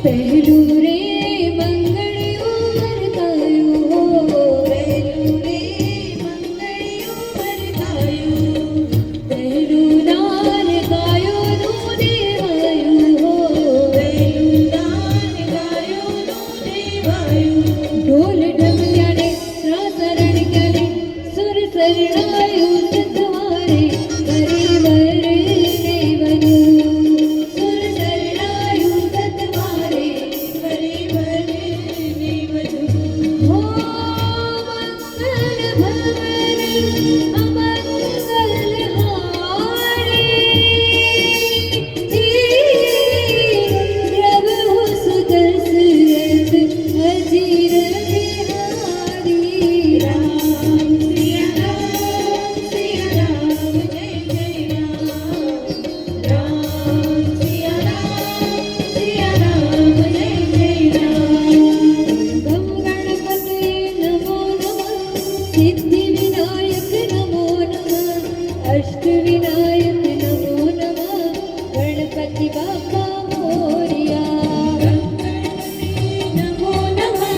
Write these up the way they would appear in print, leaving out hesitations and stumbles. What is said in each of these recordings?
पहलू रे मंगळियो वरतायो पहलू रे मंगळियो वरतायो पहलू दान गायो नो देवायो पहलू दान गायो नो देवायो ढोल ढमल्याने रासरण केले सुर सरणायो सतवारे परिवर देवनु सुर सरणायो सतवारे परिवर देवनु हो मंगल भवन अमंगल हारी प्रभु सुदर्शन अजीर बिहारी राम सिया राम जय जय राम सिया राम जय जय राम गम गणपते नमो नमः सिद्धि विनायक नमो नमः अष्ट विनायक नमो नमः गणपति बाप्पा मोरया नमो नमः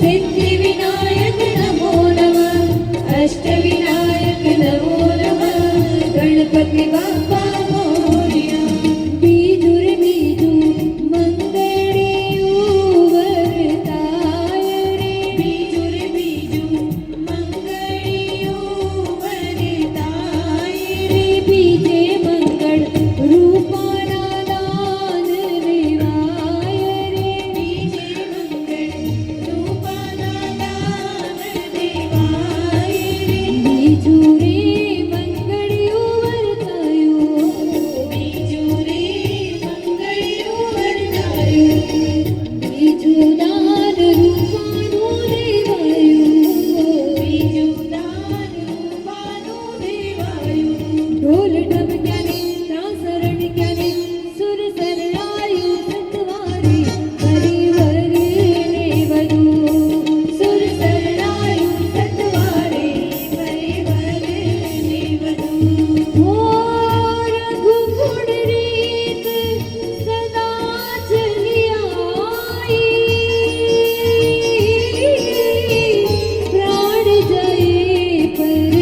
सिद्धि विनायक नमो नमः अष्ट विनायक नमो नमः गणपति बाप्पा मोरया बीजू रे बीजू मंगळियो वरताय रे बीजू रे बीजू मंगळियो वरताय रे बीजे मंगळ रूपाना दान देवाय रे बीजे मंगळ रूपाना दान देवाय रे बीजू रे मंगळियो वरतायो बीजू रे मंगळियो वरतायो बीजू दान रूपानो देवायो बीजू दान रूपानो देवायो ढोल ढमक्याने रासरण केले सुर सरणायो सतवारे परिवर देवनु सुर सरणायो सतवारे परिवर देवनु हो रघुकुळ रीत सदा चली आई प्राण जाए पर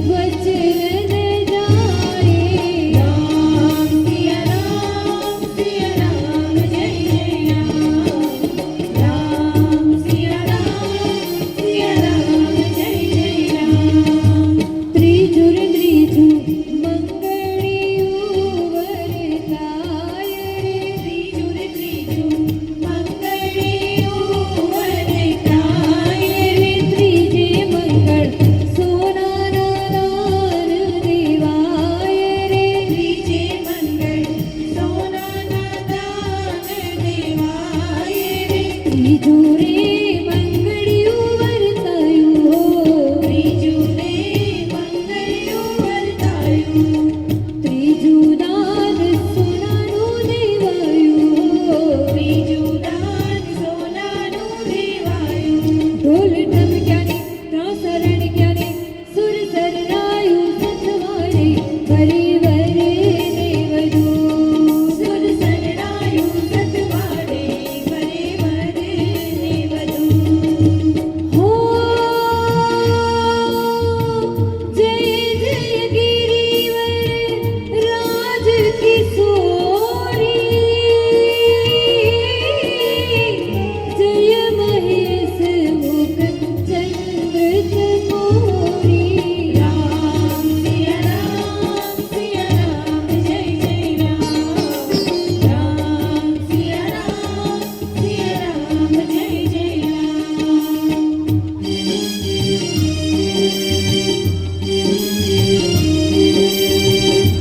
वचन न जाए राम सिया राम जय जय राम सिया राम जय जय राम त्रिजु रे त्रिजु मंगळियो वरताय रे त्रिजु रे त्रिजु मंगळियो वरताय रे त्रिजे मंगळ सोनाना दान देवाय रे त्रिजे मंगळ सोनाना दान देवाय रे त्रिजु रे